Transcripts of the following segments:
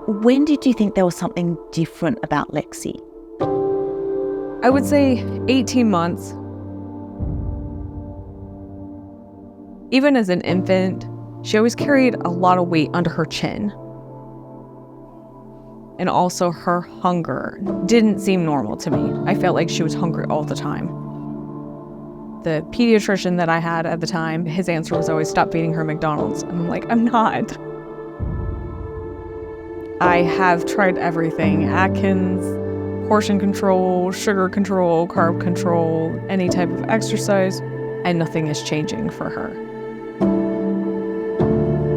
When did you think there was something different about Lexi? I would say 18 months. Even as an infant, she always carried a lot of weight under her chin. And also her hunger didn't seem normal to me. I felt like she was hungry all the time. The pediatrician that I had at the time, his answer was always, stop feeding her McDonald's. And I'm like, I'm not. I have tried everything: Atkins, portion control, sugar control, carb control, any type of exercise, and nothing is changing for her.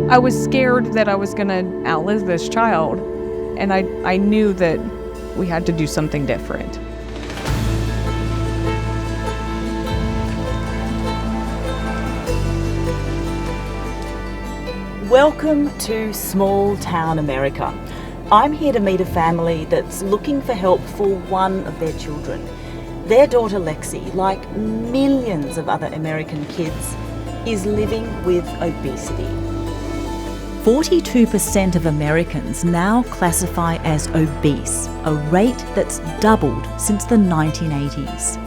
I was scared that I was gonna outlive this child, and I knew that we had to do something different. Welcome to Small Town America. I'm here to meet a family that's looking for help for one of their children. Their daughter Lexi, like millions of other American kids, is living with obesity. 42% of Americans now classify as obese, a rate that's doubled since the 1980s.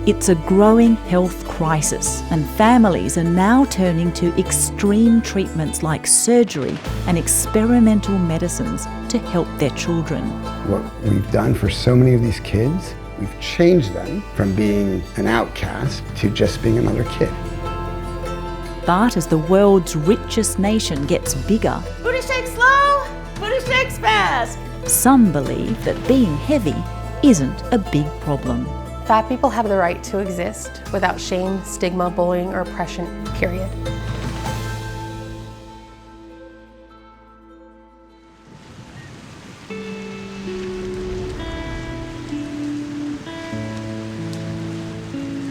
It's a growing health crisis, and families are now turning to extreme treatments like surgery and experimental medicines to help their children. What we've done for so many of these kids, we've changed them from being an outcast to just being another kid. But as the world's richest nation gets bigger, Booty shake slow, booty shakes fast. some believe that being heavy isn't a big problem. Fat people have the right to exist without shame, stigma, bullying, or oppression, period.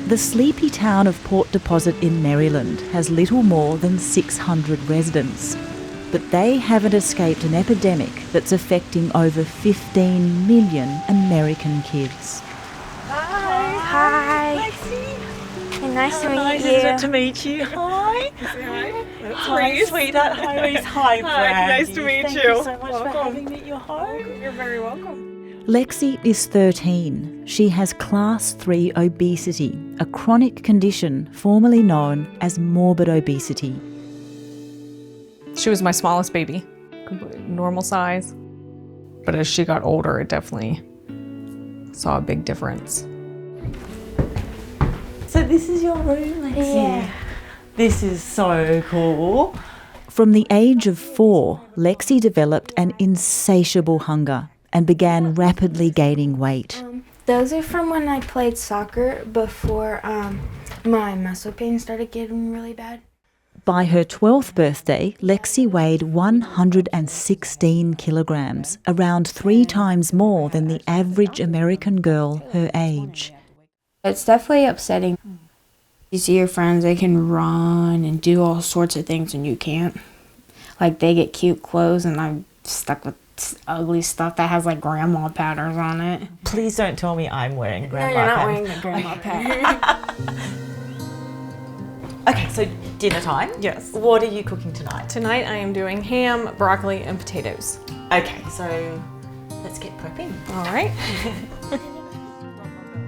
The sleepy town of Port Deposit in Maryland has little more than 600 residents, but they haven't escaped an epidemic that's affecting over 15 million American kids. Hi. Hey, nice to meet you. Nice to meet you. Hi. Hi, sweetheart. Hi, Reese. Hi, Brad. Nice to meet Thank you so much for having me at your home. You're very welcome. Lexi is 13. She has class 3 obesity, a chronic condition formerly known as morbid obesity. She was my smallest baby, completely normal size. But as she got older, it definitely saw a big difference. So this is your room, Lexi? Yeah. This is so cool. From the age of 4, Lexi developed an insatiable hunger and began rapidly gaining weight. Those are from when I played soccer before my muscle pain started getting really bad. By her 12th birthday, Lexi weighed 116 kilograms, around 3 times more than the average American girl her age. It's definitely upsetting. You see your friends, they can run and do all sorts of things and you can't. Like they get cute clothes and I'm stuck with ugly stuff that has like grandma patterns on it. Please don't tell me I'm wearing grandma No, you're not pants. wearing the grandma pattern. Okay, so dinner time. Yes. What are you cooking tonight? Tonight I am doing ham, broccoli, and potatoes. Okay, so let's get prepping. All right.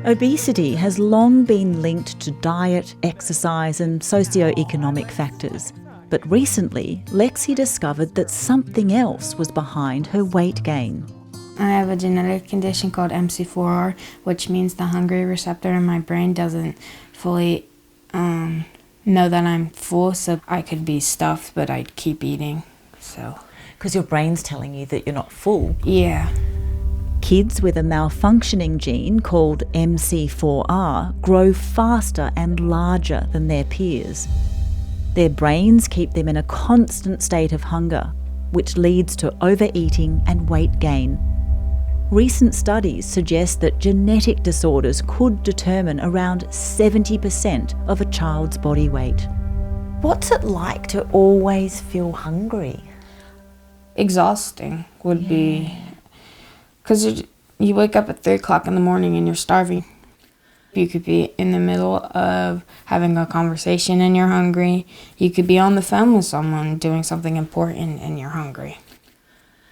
Obesity has long been linked to diet, exercise and socio-economic factors. But recently, Lexi discovered that something else was behind her weight gain. I have a genetic condition called MC4R, which means the hungry receptor in my brain doesn't fully know that I'm full, so I could be stuffed, but I'd keep eating. So, Because your brain's telling you that you're not full. yeah. Kids with a malfunctioning gene called MC4R grow faster and larger than their peers. Their brains keep them in a constant state of hunger, which leads to overeating and weight gain. Recent studies suggest that genetic disorders could determine around 70% of a child's body weight. What's it like to always feel hungry? Exhausting would be, because you wake up at 3 o'clock in the morning and you're starving. You could be in the middle of having a conversation and you're hungry. You could be on the phone with someone doing something important and you're hungry.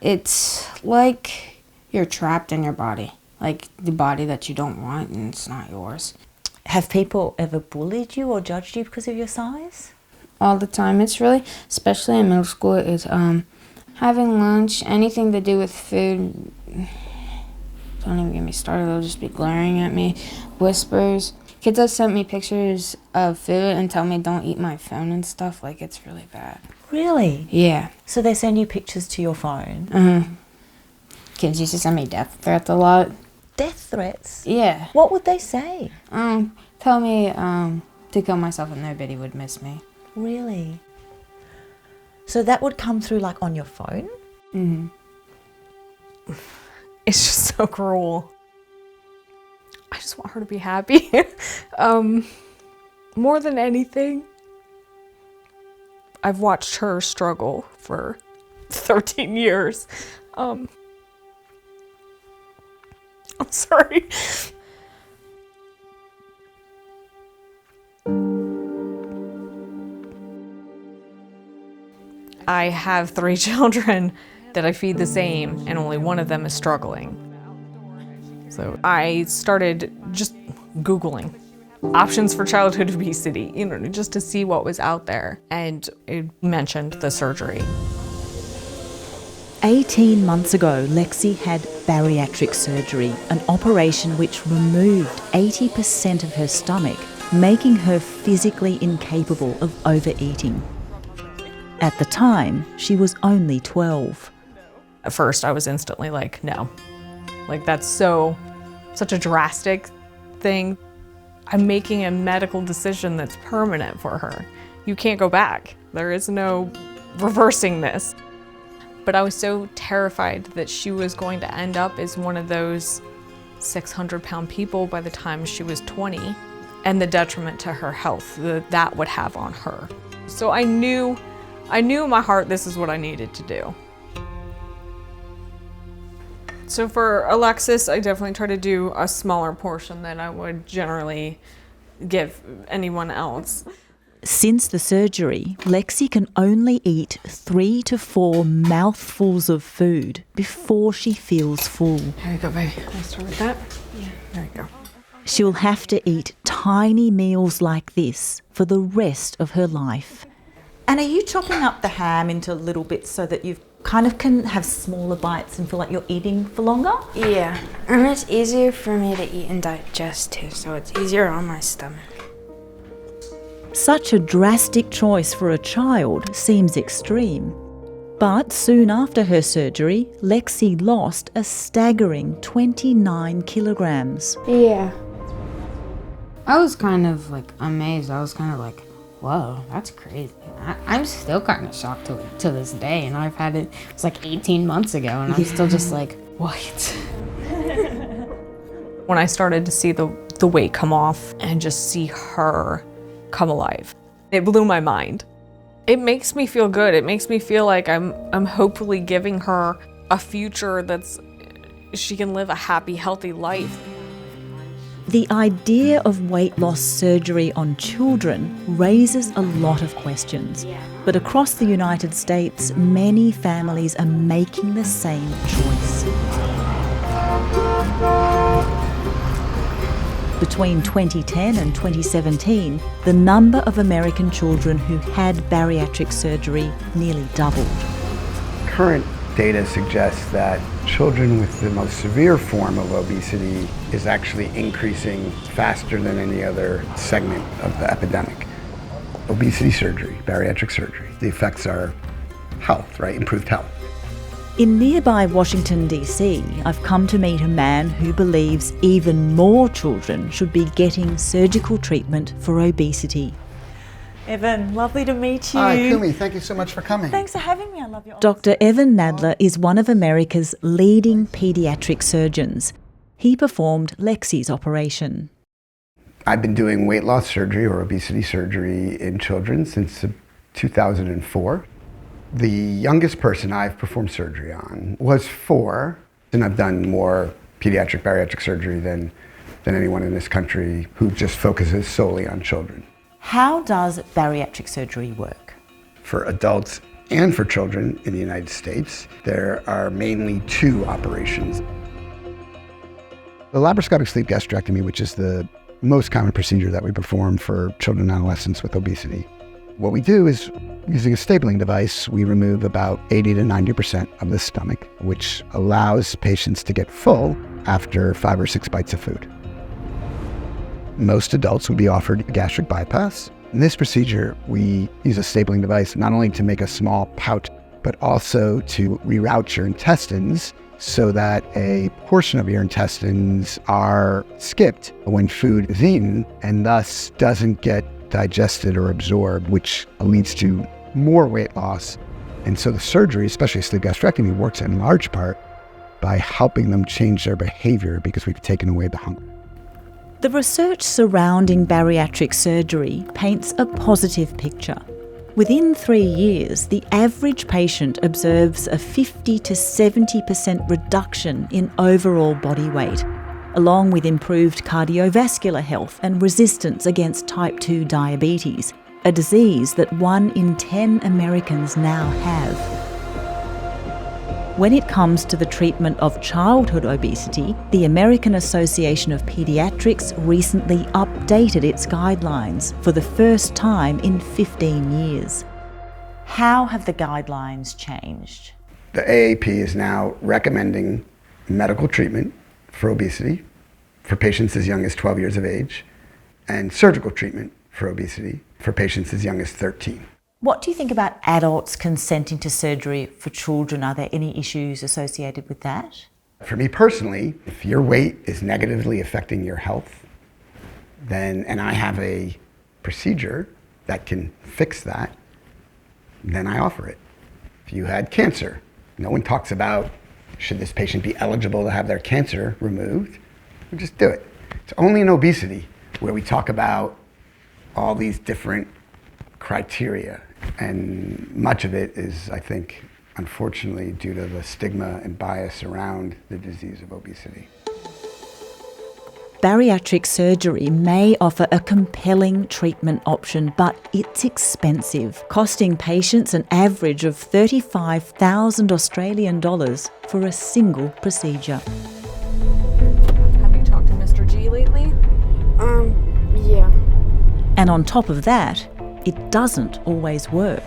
It's like you're trapped in your body, like the body that you don't want and it's not yours. Have people ever bullied you or judged you because of your size? All the time. It's really, especially in middle school, is having lunch, anything to do with food. Don't even get me started, they'll just be glaring at me. Whispers. Kids have sent me pictures of food and tell me don't eat my phone and stuff, like it's really bad. Really? Yeah. So they send you pictures to your phone? Kids used to send me death threats a lot. Death threats? Yeah. What would they say? Tell me to kill myself and nobody would miss me. Really? So that would come through like on your phone? Mm-hmm. It's just so cruel. I just want her to be happy. More than anything, I've watched her struggle for 13 years. I'm sorry. I have 3 children that I feed the same, and only one of them is struggling. So I started just Googling options for childhood obesity, just to see what was out there. And it mentioned the surgery. 18 months ago, Lexi had bariatric surgery, an operation which removed 80% of her stomach, making her physically incapable of overeating. At the time, she was only 12. At first, I was instantly like, no. Like, that's such a drastic thing. I'm making a medical decision that's permanent for her. You can't go back. There is no reversing this. But I was so terrified that she was going to end up as one of those 600-pound people by the time she was 20, and the detriment to her health that would have on her. So I knew in my heart this is what I needed to do. So for Alexis, I definitely try to do a smaller portion than I would generally give anyone else. Since the surgery, Lexi can only eat 3 to 4 mouthfuls of food before she feels full. Here you go, baby. Can I start with that? Yeah. There you go. She'll have to eat tiny meals like this for the rest of her life. And are you chopping up the ham into little bits so that you kind of can have smaller bites and feel like you're eating for longer? Yeah, and it's easier for me to eat and digest too, so it's easier on my stomach. Such a drastic choice for a child seems extreme. But soon after her surgery, Lexi lost a staggering 29 kilograms. Yeah. I was kind of like amazed. I was kind of like, whoa, that's crazy. I'm still kind of shocked to this day, and I've had it, it's like 18 months ago, and I'm still just like, what? When I started to see the weight come off and just see her come alive, it blew my mind. It makes me feel good. It makes me feel like I'm hopefully giving her a future she can live a happy, healthy life. The idea of weight loss surgery on children raises a lot of questions. But across the United States, many families are making the same choice. Between 2010 and 2017, the number of American children who had bariatric surgery nearly doubled. Current data suggests that children with the most severe form of obesity is actually increasing faster than any other segment of the epidemic. Obesity surgery, bariatric surgery, the effects are health, right? Improved health. In nearby Washington, D.C., I've come to meet a man who believes even more children should be getting surgical treatment for obesity. Evan, lovely to meet you. Hi, Kumi. Thank you so much for coming. Thanks for having me. I love your Dr. Evan Nadler is one of America's leading paediatric surgeons. He performed Lexi's operation. I've been doing weight loss surgery or obesity surgery in children since 2004. The youngest person I've performed surgery on was 4, and I've done more pediatric bariatric surgery than anyone in this country who just focuses solely on children. How does bariatric surgery work? For adults and for children in the United States, there are mainly 2 operations. The laparoscopic sleeve gastrectomy, which is the most common procedure that we perform for children and adolescents with obesity. What we do is, using a stapling device, we remove about 80 to 90% of the stomach, which allows patients to get full after 5 or 6 bites of food. Most adults would be offered a gastric bypass. In this procedure, we use a stapling device not only to make a small pouch, but also to reroute your intestines so that a portion of your intestines are skipped when food is eaten and thus doesn't get digested or absorbed, which leads to more weight loss. And so the surgery, especially sleeve gastrectomy, works in large part by helping them change their behavior because we've taken away the hunger. The research surrounding bariatric surgery paints a positive picture. Within 3 years, the average patient observes a 50 to 70% reduction in overall body weight, along with improved cardiovascular health and resistance against type 2 diabetes, a disease that 1 in 10 Americans now have. When it comes to the treatment of childhood obesity, the American Association of Pediatrics recently updated its guidelines for the first time in 15 years. How have the guidelines changed? The AAP is now recommending medical treatment for obesity for patients as young as 12 years of age and surgical treatment for obesity for patients as young as 13. What do you think about adults consenting to surgery for children? Are there any issues associated with that? For me personally, if your weight is negatively affecting your health, and I have a procedure that can fix that, then I offer it. If you had cancer, no one talks about should this patient be eligible to have their cancer removed. We just do it. It's only in obesity where we talk about all these different criteria, and much of it is, I think, unfortunately due to the stigma and bias around the disease of obesity. Bariatric surgery may offer a compelling treatment option, but it's expensive, costing patients an average of 35,000 Australian dollars for a single procedure. Have you talked to Mr. G lately? Yeah. And on top of that, it doesn't always work.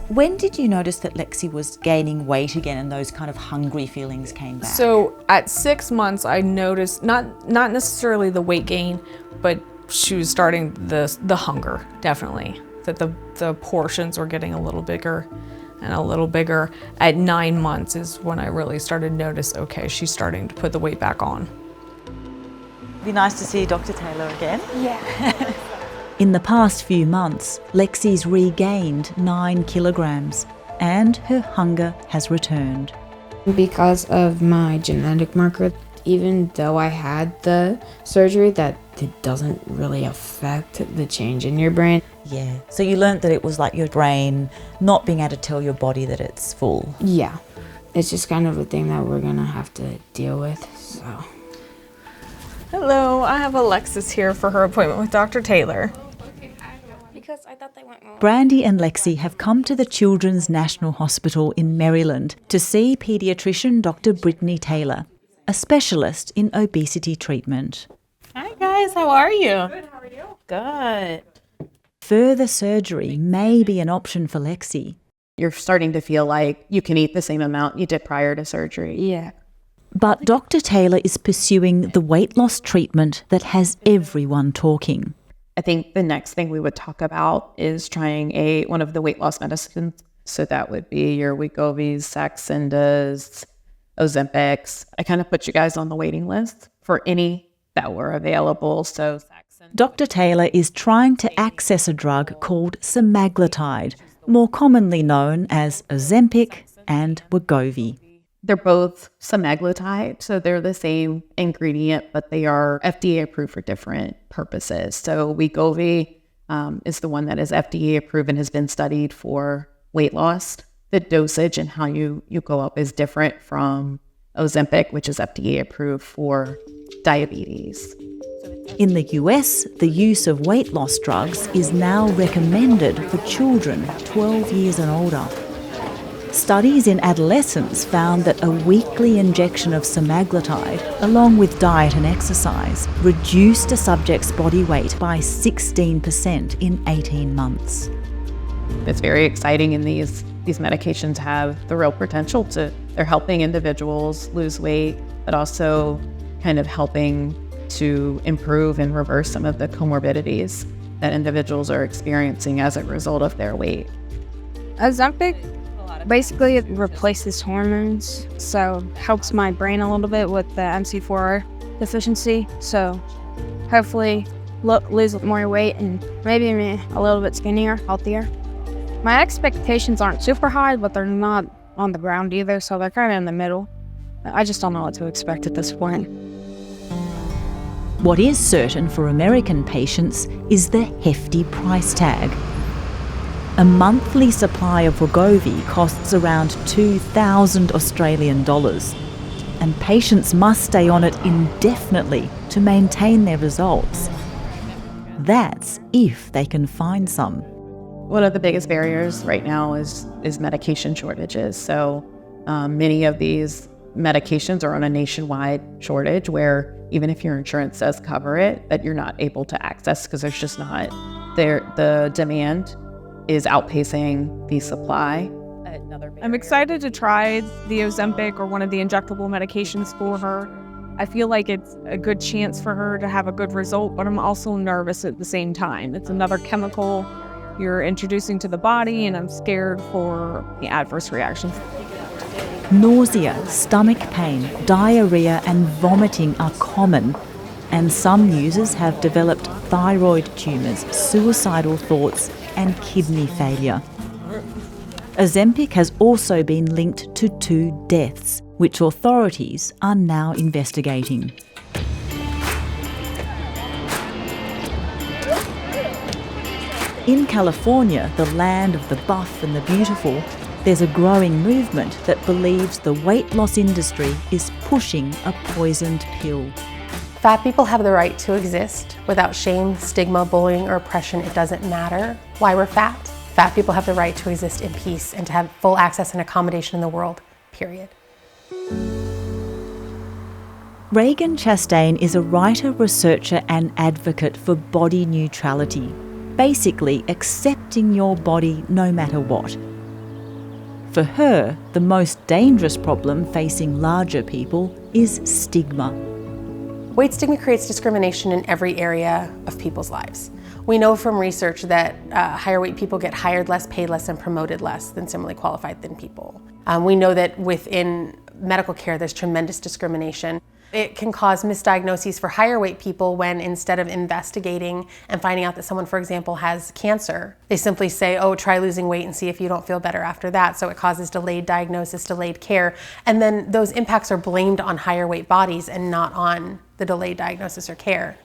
When did you notice that Lexi was gaining weight again and those kind of hungry feelings came back? So at 6 months, I noticed not necessarily the weight gain, but she was starting the hunger, definitely. That the portions were getting a little bigger and a little bigger. At 9 months is when I really started to notice, okay, she's starting to put the weight back on. It'd be nice to see Dr. Taylor again. Yeah. In the past few months, Lexi's regained 9 kilograms and her hunger has returned. Because of my genetic marker, even though I had the surgery, that it doesn't really affect the change in your brain. Yeah, so you learnt that it was like your brain not being able to tell your body that it's full. Yeah, it's just kind of a thing that we're gonna have to deal with, so. Hello, I have Alexis here for her appointment with Dr. Taylor. Because I thought they went wrong. Brandy and Lexi have come to the Children's National Hospital in Maryland to see paediatrician Dr. Brittany Taylor, a specialist in obesity treatment. Hi guys, how are you? Good, how are you? Good. Further surgery may be an option for Lexi. You're starting to feel like you can eat the same amount you did prior to surgery. Yeah. But Dr. Taylor is pursuing the weight loss treatment that has everyone talking. I think the next thing we would talk about is trying one of the weight loss medicines. So that would be your Wegovy's, Saxenda's, Ozempics. I kind of put you guys on the waiting list for any that were available. So Dr. Taylor is trying to access a drug called semaglutide, more commonly known as Ozempic and Wegovy. They're both semaglutide, so they're the same ingredient, but they are FDA approved for different purposes. So Wegovy is the one that is FDA approved and has been studied for weight loss. The dosage and how you go up is different from Ozempic, which is FDA approved for diabetes. In the US, the use of weight loss drugs is now recommended for children 12 years and older. Studies in adolescents found that a weekly injection of semaglutide, along with diet and exercise, reduced a subject's body weight by 16% in 18 months. It's very exciting, and these medications have the real potential they're helping individuals lose weight, but also kind of helping to improve and reverse some of the comorbidities that individuals are experiencing as a result of their weight. Ozempic, basically it replaces hormones, so helps my brain a little bit with the MC4R deficiency, so hopefully lose more weight and maybe me a little bit skinnier, healthier. My expectations aren't super high, but they're not on the ground either, so they're kind of in the middle. I just don't know what to expect at this point. What is certain for American patients is the hefty price tag. A monthly supply of Wegovy costs around 2,000 Australian dollars, and patients must stay on it indefinitely to maintain their results. That's if they can find some. One of the biggest barriers right now is medication shortages. So many of these medications are on a nationwide shortage where even if your insurance does cover it, that you're not able to access because there's just not the demand is outpacing the supply. I'm excited to try the Ozempic or one of the injectable medications for her. I feel like it's a good chance for her to have a good result, but I'm also nervous at the same time. It's another chemical you're introducing to the body, and I'm scared for the adverse reactions. Nausea, stomach pain, diarrhea and vomiting are common, and some users have developed thyroid tumours, suicidal thoughts and kidney failure. Ozempic has also been linked to 2 deaths, which authorities are now investigating. In California, the land of the buff and the beautiful, there's a growing movement that believes the weight loss industry is pushing a poisoned pill. Fat people have the right to exist without shame, stigma, bullying, or oppression. It doesn't matter why we're fat. Fat people have the right to exist in peace and to have full access and accommodation in the world, period. Regan Chastain is a writer, researcher and advocate for body neutrality, basically accepting your body no matter what. For her, the most dangerous problem facing larger people is stigma. Weight stigma creates discrimination in every area of people's lives. We know from research that higher weight people get hired less, paid less, and promoted less than similarly qualified thin people. We know that within medical care there's tremendous discrimination. It can cause misdiagnoses for higher weight people when instead of investigating and finding out that someone, for example, has cancer, they simply say, oh, try losing weight and see if you don't feel better after that. So it causes delayed diagnosis, delayed care. And then those impacts are blamed on higher weight bodies and not on the delayed diagnosis or care.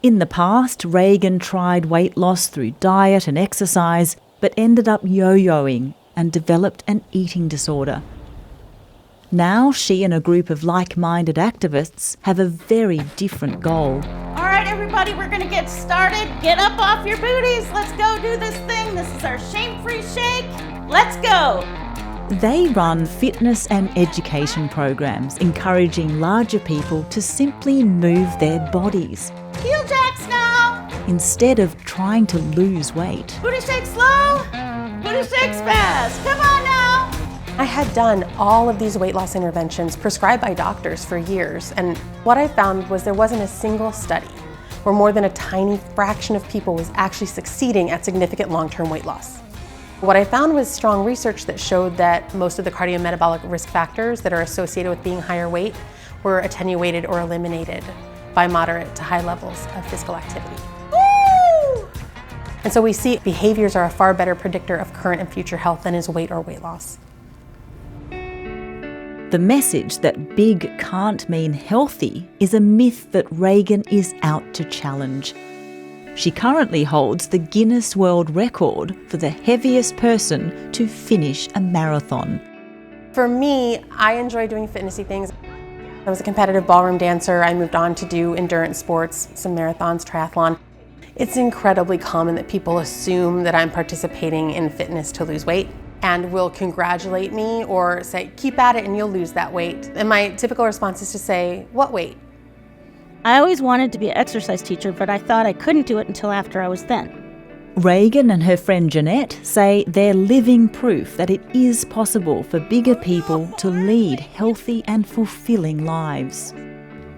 In the past, Regan tried weight loss through diet and exercise, but ended up yo-yoing and developed an eating disorder. Now she and a group of like-minded activists have a very different goal. All right, everybody, we're going to get started. Get up off your booties. Let's go do this thing. This is our shame-free shake. Let's go. They run fitness and education programs encouraging larger people to simply move their bodies Heel jacks now. instead of trying to lose weight. Booty shake slow. Booty shake fast. Come on now. I had done all of these weight loss interventions prescribed by doctors for years, and what I found was there wasn't a single study where more than a tiny fraction of people was actually succeeding at significant long-term weight loss. What I found was strong research that showed that most of the cardiometabolic risk factors that are associated with being higher weight were attenuated or eliminated by moderate to high levels of physical activity. Woo! And so we see behaviors are a far better predictor of current and future health than is weight or weight loss. The message that big can't mean healthy is a myth that Regan is out to challenge. She currently holds the Guinness World Record for the heaviest person to finish a marathon. For me, I enjoy doing fitnessy things. I was a competitive ballroom dancer. I moved on to do endurance sports, some marathons, triathlon. It's incredibly common that people assume that I'm participating in fitness to lose weight. and will congratulate me or say, keep at it and you'll lose that weight. And my typical response is to say, what weight? I always wanted to be an exercise teacher, but I thought I couldn't do it until after I was thin. Reagan and her friend Jeanette say they're living proof that it is possible for bigger people to lead healthy and fulfilling lives.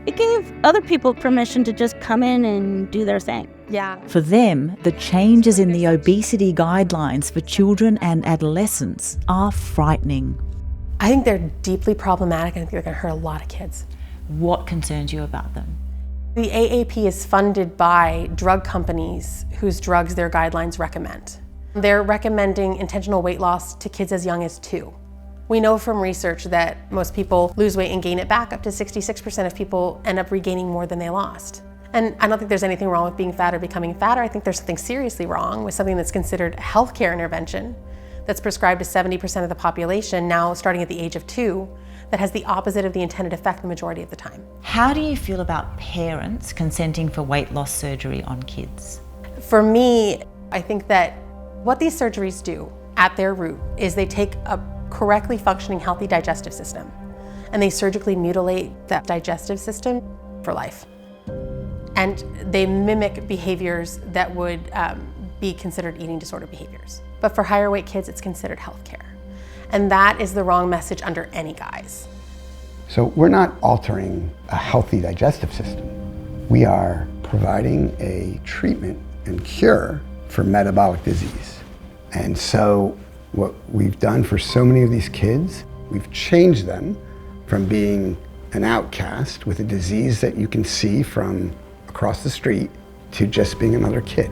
It gave other people permission to just come in and do their thing. Yeah. For them, the changes in the obesity guidelines for children and adolescents are frightening. I think they're deeply problematic and I think they're going to hurt a lot of kids. What concerns you about them? The AAP is funded by drug companies whose drugs their guidelines recommend. They're recommending intentional weight loss to kids as young as 2. We know from research that most people lose weight and gain it back. Up to 66% of people end up regaining more than they lost. And I don't think there's anything wrong with being fat or becoming fatter. I think there's something seriously wrong with something that's considered a healthcare intervention that's prescribed to 70% of the population now starting at the age of 2 that has the opposite of the intended effect the majority of the time. How do you feel about parents consenting for weight loss surgery on kids? For me, I think that what these surgeries do at their root is they take a correctly functioning, healthy digestive system and they surgically mutilate that digestive system for life. And they mimic behaviors that would be considered eating disorder behaviors. But for higher weight kids, it's considered healthcare. And that is the wrong message under any guise. So we're not altering a healthy digestive system. We are providing a treatment and cure for metabolic disease. And so what we've done for so many of these kids, we've changed them from being an outcast with a disease that you can see from across the street to just being another kid.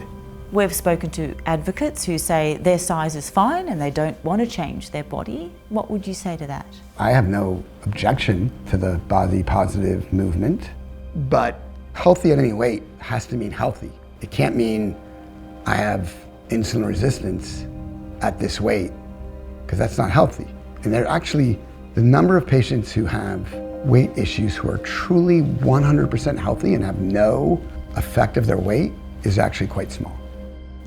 We've spoken to advocates who say their size is fine and they don't want to change their body. What would you say to that? I have no objection to the body positive movement, but healthy at any weight has to mean healthy. It can't mean I have insulin resistance at this weight, because that's not healthy. And they're actually, the number of patients who have weight issues who are truly 100% healthy and have no effect of their weight is actually quite small.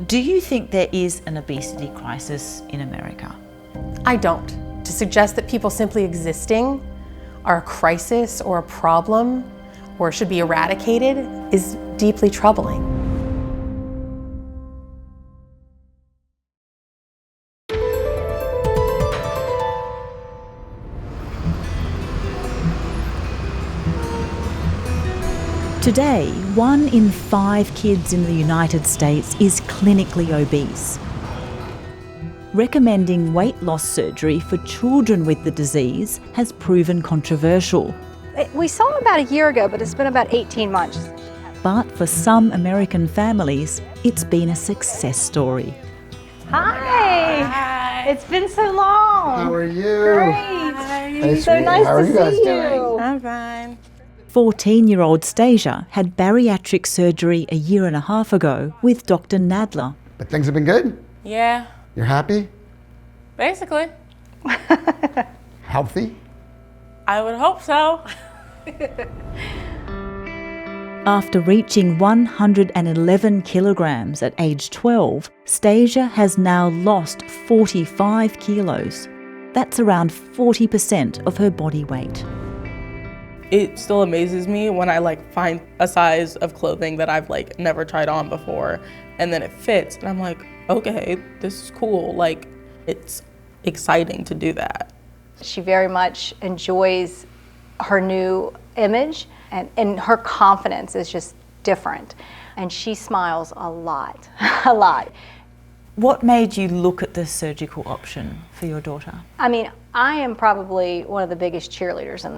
Do you think there is an obesity crisis in America? I don't. To suggest that people simply existing are a crisis or a problem or should be eradicated is deeply troubling. Today, 1 in 5 kids in the United States is clinically obese. Recommending weight loss surgery for children with the disease has proven controversial. We saw him about a year ago, but it's been about 18 months. But for some American families, it's been a success story. Hi! Hi. It's been so long. How are you? Great. Hey, so nice How are to you guys see doing? you. I'm fine. 14-year-old Stasia had bariatric surgery a year and a half ago with Dr. Nadler. But things have been good? Yeah, You're happy? basically. Healthy? I would hope so. After reaching 111 kilograms at age 12, Stasia has now lost 45 kilos. That's around 40% of her body weight. It still amazes me when I find a size of clothing that I've never tried on before, and then it fits, and I'm like, okay, this is cool. It's exciting to do that. She very much enjoys her new image, and her confidence is just different. And she smiles a lot, a lot. What made you look at the surgical option for your daughter? I mean, I am probably one of the biggest cheerleaders in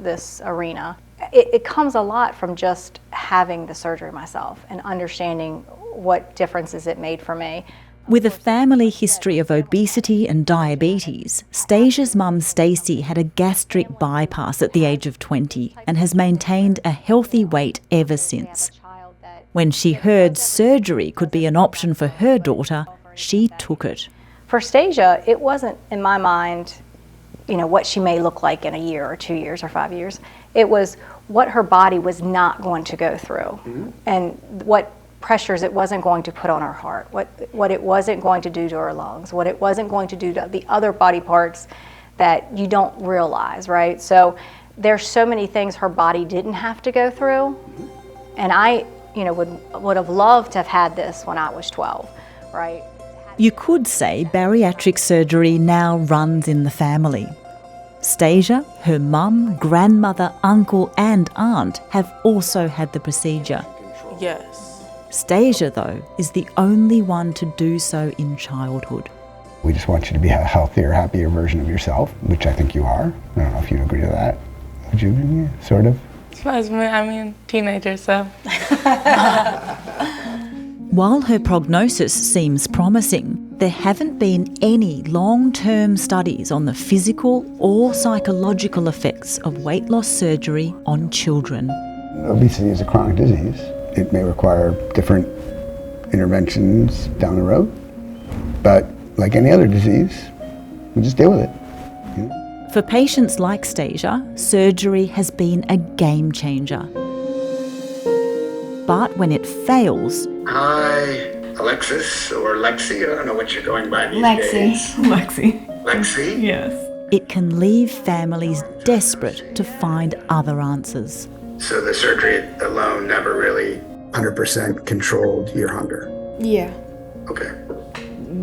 this arena. It comes a lot from just having the surgery myself and understanding what differences it made for me. With a family history of obesity and diabetes, Stasia's mum Stacey had a gastric bypass at the age of 20 and has maintained a healthy weight ever since. When she heard surgery could be an option for her daughter, she took it. For Stasia, it wasn't in my mind, what she may look like in a year or 2 years or 5 years. It was what her body was not going to go through and what pressures it wasn't going to put on her heart, what it wasn't going to do to her lungs, what it wasn't going to do to the other body parts that you don't realize, right? So there's so many things her body didn't have to go through. And I, would have loved to have had this when I was 12, right? You could say bariatric surgery now runs in the family. Stasia, her mum, grandmother, uncle and aunt have also had the procedure. Yes. Stasia, though, is the only one to do so in childhood. We just want you to be a healthier, happier version of yourself, which I think you are. I don't know if you'd agree to that. Would you? Yeah, sort of. I mean, teenager, so. While her prognosis seems promising, there haven't been any long-term studies on the physical or psychological effects of weight loss surgery on children. Obesity is a chronic disease. It may require different interventions down the road, but like any other disease, we just deal with it. For patients like Stasia, surgery has been a game changer. But when it fails... Hi, Alexis or Lexi, I don't know what you're going by these days. Lexi? Yes. It can leave families desperate to find other answers. So the surgery alone never really 100% controlled your hunger? Yeah. Okay.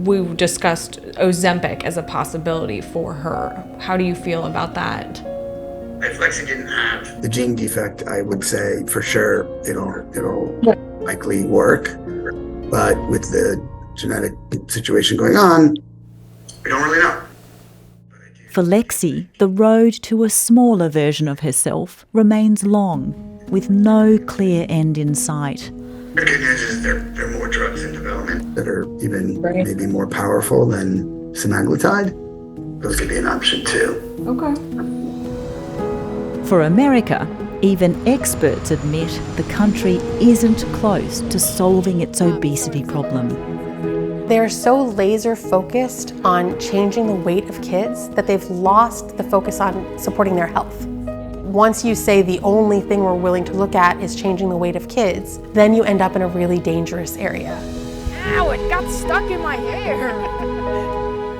We discussed Ozempic as a possibility for her. How do you feel about that? If Lexi didn't have the gene defect, I would say for sure it'll likely work. But with the genetic situation going on, we don't really know. For Lexi, the road to a smaller version of herself remains long, with no clear end in sight. The good news is there are more drugs in development that are even maybe more powerful than semaglutide. Those could be an option too. Okay. For America, even experts admit the country isn't close to solving its obesity problem. They're so laser focused on changing the weight of kids that they've lost the focus on supporting their health. Once you say the only thing we're willing to look at is changing the weight of kids, then you end up in a really dangerous area. Ow, it got stuck in my hair.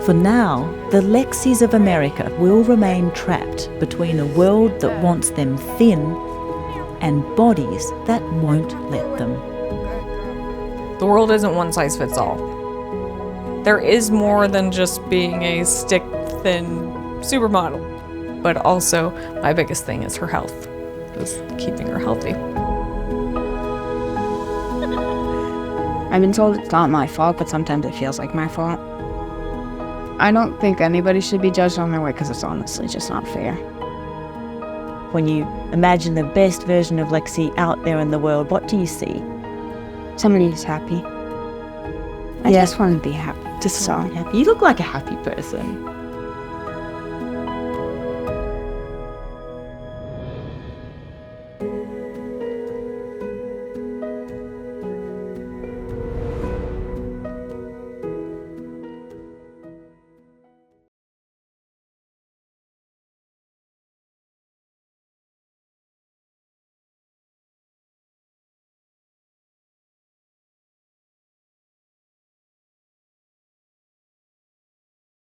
For now, the Lexis of America will remain trapped between a world that wants them thin and bodies that won't let them. The world isn't one size fits all. There is more than just being a stick-thin supermodel. But also, my biggest thing is her health, is keeping her healthy. I've been told it's not my fault, but sometimes it feels like my fault. I don't think anybody should be judged on their weight because it's honestly just not fair. When you imagine the best version of Lexi out there in the world, what do you see? Somebody who's happy. I just want to be happy. Just so happy. You look like a happy person.